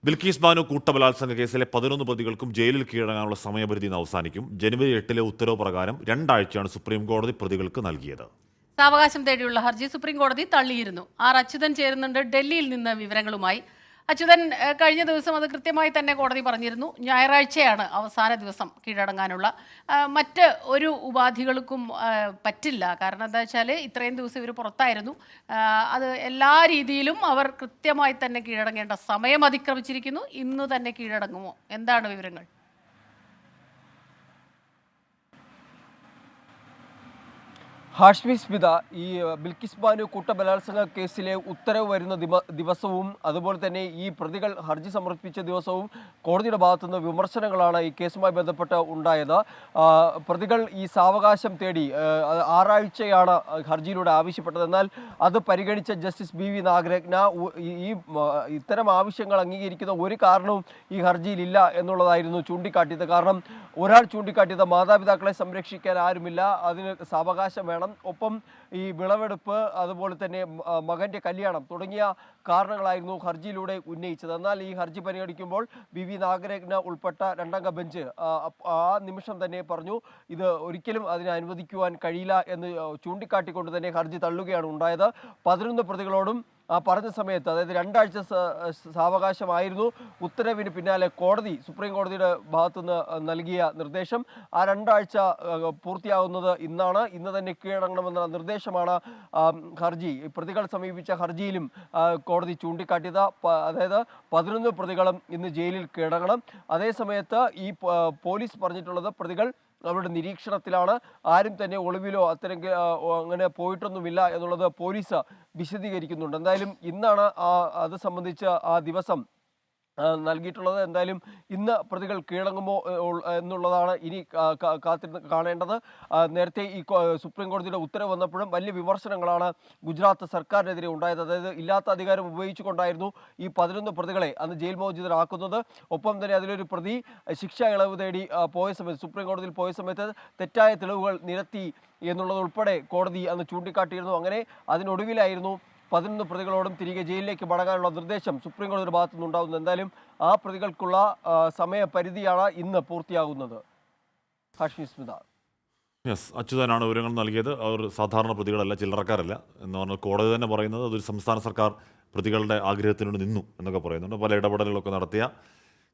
ബിൽക്കീസ് ബാനു കൂട്ടബലാത്സംഗ കേസിലെ 11 പ്രതികൾക്കും ജയിലിൽ കീഴടങ്ങാനുള്ള സമയപരിധി ഇന്ന് അവസാനിക്കും. ജനുവരി 8 ഉത്തരവ് പ്രകാരം 2 ആഴ്ചയാണ് സുപ്രീം കോടതി പ്രതികൾക്ക് നൽകിയത്. സാവകാശം തേടിയുള്ള ഹർജി സുപ്രീം കോടതി തള്ളിയിരുന്നു. അച്യുതൻ ചേരുന്നുണ്ട് ഡൽഹിയിൽ നിന്ന് വിവരങ്ങളുമായി. അച്യുതൻ, കഴിഞ്ഞ ദിവസം അത് കൃത്യമായി തന്നെ കോടതി പറഞ്ഞിരുന്നു. ഞായറാഴ്ചയാണ് അവസാന ദിവസം കീഴടങ്ങാനുള്ള. മറ്റ് ഒരു ഉപാധികൾക്കും പറ്റില്ല. കാരണം എന്താ വെച്ചാൽ ഇത്രയും ദിവസം ഇവർ പുറത്തായിരുന്നു. അത് എല്ലാ രീതിയിലും അവർ കൃത്യമായി തന്നെ കീഴടങ്ങേണ്ട സമയം അതിക്രമിച്ചിരിക്കുന്നു. ഇന്ന് തന്നെ കീഴടങ്ങുമോ? എന്താണ് വിവരങ്ങൾ? ഹാഷ്മി സ്മിത, ഈ ബിൽക്കിസ് ബാനു കൂട്ടബലാത്സംഗ കേസിലെ ഉത്തരവ് വരുന്ന ദിവസവും അതുപോലെ തന്നെ ഈ പ്രതികൾ ഹർജി സമർപ്പിച്ച ദിവസവും കോടതിയുടെ ഭാഗത്തുനിന്ന് വിമർശനങ്ങളാണ് ഈ കേസുമായി ബന്ധപ്പെട്ട് ഉണ്ടായത്. പ്രതികൾ ഈ സാവകാശം തേടി 6 ആഴ്ചയാണ് ഹർജിയിലൂടെ ആവശ്യപ്പെട്ടത്. എന്നാൽ അത് പരിഗണിച്ച ജസ്റ്റിസ് BV നാഗരത്ന ഈ ഇത്തരം ആവശ്യങ്ങൾ അംഗീകരിക്കുന്ന ഒരു കാരണവും ഈ ഹർജിയിലില്ല എന്നുള്ളതായിരുന്നു ചൂണ്ടിക്കാട്ടിയത്. കാരണം ഒരാൾ ചൂണ്ടിക്കാട്ടിയത് മാതാപിതാക്കളെ സംരക്ഷിക്കാൻ ആരുമില്ല, അതിന് സാവകാശം വേണം, ഒപ്പം ഈ വിളവെടുപ്പ്, അതുപോലെ തന്നെ മകന്റെ കല്യാണം തുടങ്ങിയ കാരണങ്ങളായിരുന്നു ഹർജിയിലൂടെ ഉന്നയിച്ചത്. എന്നാൽ ഈ ഹർജി പരിഗണിക്കുമ്പോൾ BV നാഗരത്ന ഉൾപ്പെട്ട 2-അംഗ ബെഞ്ച് ആ നിമിഷം തന്നെ പറഞ്ഞു ഇത് ഒരിക്കലും അതിനെ അനുവദിക്കുവാൻ കഴിയില്ല എന്ന് ചൂണ്ടിക്കാട്ടിക്കൊണ്ട് തന്നെ ഹർജി തള്ളുകയാണ് ഉണ്ടായത്. 11 പ്രതികളോടും പറഞ്ഞ സമയത്ത്, അതായത് 2 ആഴ്ച സാവകാശമായിരുന്നു ഉത്തരവിന് പിന്നാലെ സുപ്രീം കോടതിയുടെ ഭാഗത്തുനിന്ന് നൽകിയ നിർദ്ദേശം. ആ 2 ആഴ്ച പൂർത്തിയാകുന്നത് ഇന്നാണ്. ഇന്ന് തന്നെ കീഴടങ്ങണമെന്ന നിർദ്ദേശമാണ് പ്രതികൾ സമീപിച്ച ഹർജിയിലും കോടതി ചൂണ്ടിക്കാട്ടിയത്. അതായത് 11 പ്രതികളും ഇന്ന് ജയിലിൽ കീഴടങ്ങണം. അതേസമയത്ത് ഈ പോലീസ് പറഞ്ഞിട്ടുള്ളത് പ്രതികൾ അവരുടെ നിരീക്ഷണത്തിലാണ്, ആരും തന്നെ ഒളിവിലോ അങ്ങനെ പോയിട്ടൊന്നുമില്ല എന്നുള്ളത് പോലീസ് വിശദീകരിക്കുന്നുണ്ട്. എന്തായാലും ഇന്നാണ് അത് സംബന്ധിച്ച ആ ദിവസം നൽകിയിട്ടുള്ളത്. എന്തായാലും ഇന്ന് പ്രതികൾ കീഴടങ്ങുമോ എന്നുള്ളതാണ് ഇനി കാത്തിരുന്ന് കാണേണ്ടത്. നേരത്തെ ഈ സുപ്രീം കോടതിയുടെ ഉത്തരവ് വന്നപ്പോഴും വലിയ വിമർശനങ്ങളാണ് ഗുജറാത്ത് സർക്കാരിനെതിരെ ഉണ്ടായത്. അതായത് ഇല്ലാത്ത അധികാരം ഉപയോഗിച്ചുകൊണ്ടായിരുന്നു ഈ 11 പ്രതികളെ അന്ന് ജയിൽ മോചിതരാക്കുന്നത്. ഒപ്പം തന്നെ അതിലൊരു പ്രതി ശിക്ഷ ഇളവ് തേടി പോയ സമയത്ത്, സുപ്രീം കോടതിയിൽ പോയ സമയത്ത് തെറ്റായ തെളിവുകൾ നിരത്തി എന്നുള്ളതുൾപ്പെടെ കോടതി അന്ന് ചൂണ്ടിക്കാട്ടിയിരുന്നു. അങ്ങനെ അതിനൊടുവിലായിരുന്നു 11 പ്രതികളോടും തിരികെ ജയിലിലേക്ക് മടങ്ങാനുള്ള നിർദ്ദേശം സുപ്രീം കോടതിയുടെ ഭാഗത്തു നിന്നുണ്ടാകുന്നത്. എന്തായാലും ആ പ്രതികൾക്കുള്ള സമയപരിധിയാണ് ഇന്ന് പൂർത്തിയാകുന്നത്. ഹാഷ്മി സ്മിത. അച്യുതനാണ് വിവരങ്ങൾ നൽകിയത്. അവർ സാധാരണ പ്രതികളല്ല, ചില്ലറക്കാരല്ല എന്ന് പറഞ്ഞാൽ കോടതി തന്നെ പറയുന്നത് അതൊരു സംസ്ഥാന സർക്കാർ പ്രതികളുടെ ആഗ്രഹത്തിനോട് നിന്നു എന്നൊക്കെ പറയുന്നുണ്ട്. പല ഇടപെടലുകളൊക്കെ നടത്തിയ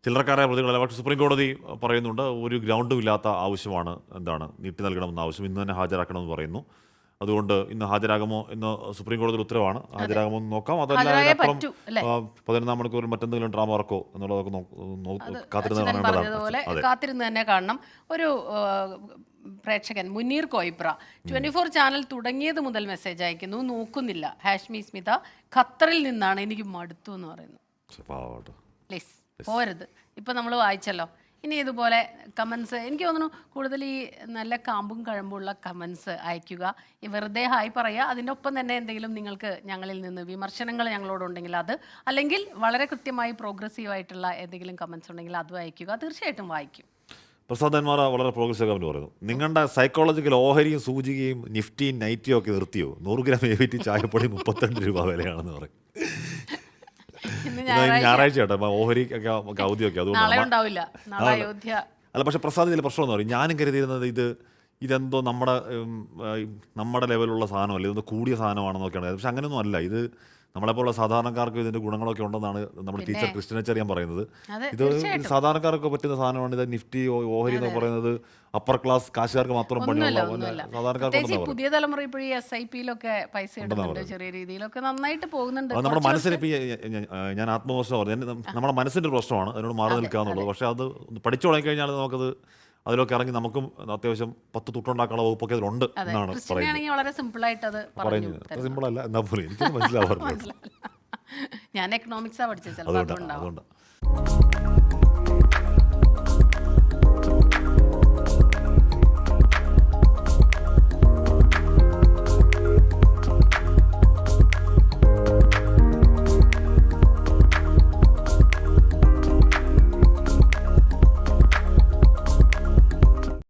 ചില്ലറക്കാരായ പ്രതികളല്ല. പക്ഷേ സുപ്രീം കോടതി പറയുന്നുണ്ട് ഒരു ഗ്രൗണ്ടും ഇല്ലാത്ത ആവശ്യമാണ് നീട്ടി നൽകണമെന്ന ആവശ്യം ഇന്ന് തന്നെ ഹാജരാക്കണമെന്ന് പറയുന്നു. അതുകൊണ്ട് ഇന്ന് ഹാജരാകുമോ എന്ന് സുപ്രീം കോടതിയുടെ ഉത്തരവാണ്. ഹാജരാകുമോ എന്ന് നോക്കാം. അതല്ല അതിനപ്പുറം 14 മണിക്കൂറിൽ മറ്റെന്തെങ്കിലും ഡ്രാമ വർക്കോ എന്നുള്ളതൊക്കെ കാത്തിരുന്ന് തന്നെ കാണണം. ഒരു പ്രേക്ഷകൻ മുനീർ കോയിബ്ര 24 ചാനൽ തുടങ്ങിയത് മുതൽ മെസ്സേജ് അയക്കുന്നു, നോക്കുന്നില്ല. ഹാഷ്മി സ്മിത ഖത്തറിൽ നിന്നാണ്, എനിക്ക് മടുത്തു എന്ന് പറയുന്നു. പ്ലീസ് പോരുത്. ഇപ്പം നമ്മൾ വായിച്ചല്ലോ. ഇനി ഇതുപോലെ കമൻസ്, എനിക്ക് തോന്നുന്നു കൂടുതൽ ഈ നല്ല കാമ്പും കഴമ്പുള്ള കമൻസ് അയയ്ക്കുക. ഈ വെറുതെ ഹായ് പറയുക. അതിൻ്റെ ഒപ്പം തന്നെ എന്തെങ്കിലും നിങ്ങൾക്ക് ഞങ്ങളിൽ നിന്ന് വിമർശനങ്ങൾ ഞങ്ങളോടുണ്ടെങ്കിൽ അത്, അല്ലെങ്കിൽ വളരെ കൃത്യമായി പ്രോഗ്രസീവായിട്ടുള്ള എന്തെങ്കിലും കമൻസ് ഉണ്ടെങ്കിൽ അതും അയയ്ക്കുക. തീർച്ചയായിട്ടും വായിക്കും. പ്രസാദന്മാർ വളരെ പ്രോഗ്രസീവ് കമൻറ്റ് പറയുന്നു. നിങ്ങളുടെ സൈക്കോളജിക്കൽ ഓഹരിയും സൂചികയും നിഫ്റ്റിയും നൈറ്റിയും ഒക്കെ നിർത്തിയോ? 100 ഗ്രാം AVT ചായപ്പൊടി 32 രൂപ വിലയാണെന്ന് പറയും. ഞായറാഴ്ച കേട്ടോ ഓഹരി ഒക്കെ അവധിയൊക്കെ. അതുകൊണ്ട് അല്ല, പക്ഷെ പ്രസാദ് ഇതിൽ പ്രശ്നം എന്ന് പറയും. ഞാനും കരുതിയിരുന്നത് ഇതെന്തോ നമ്മുടെ ലെവലുള്ള സാധനമല്ല, ഇതൊന്ന് കൂടിയ സാധനമാണെന്നൊക്കെയാണ്. പക്ഷെ അങ്ങനെയൊന്നും അല്ല. ഇത് നമ്മളെപ്പോലുള്ള സാധാരണക്കാർക്ക് ഇതിൻ്റെ ഗുണങ്ങളൊക്കെ ഉണ്ടെന്നാണ് നമ്മുടെ ടീച്ചർ ക്രിസ്ത്യനച്ചറിയാൻ പറയുന്നത്. ഇത് സാധാരണക്കാർക്ക് പറ്റുന്ന സാധനമാണ്. ഇത് നിഫ്റ്റി ഓഹരി എന്ന് പറയുന്നത് അപ്പർ ക്ലാസ് കാശുകാർക്ക് മാത്രം പണിയുള്ള സാധാരണക്കാർക്ക്. പുതിയ തലമുറ ഇപ്പോഴും SIP-യിലൊക്കെ പൈസ ഇടുന്നുണ്ട്, ചെറിയ രീതിയിലൊക്കെ നന്നായിട്ട് പോകുന്നുണ്ട്. നമ്മുടെ മനസ്സിന് ഞാൻ ആത്മവിശ്വാസം പറഞ്ഞു, നമ്മുടെ മനസ്സിൻ്റെ ഒരു പ്രശ്നമാണ്, അതിനോട് മാറി നിൽക്കുക എന്നുള്ളത്. പക്ഷേ അത് പഠിച്ചു തുടങ്ങിക്കഴിഞ്ഞാൽ നമുക്കത് അതിലൊക്കെ ഇറങ്ങി നമുക്കും അത്യാവശ്യം 10 തുട്ടുണ്ടാക്കാനുള്ള വകുപ്പൊക്കെ അതിലുണ്ട് എന്നാണ് പറയുന്നത്. സിമ്പിളല്ല എന്നാ പോലും എനിക്ക് മനസ്സിലാവാറില്ല. ഞാൻ എക്കണോമിക്സാണ് പഠിച്ചത്, അതുകൊണ്ട്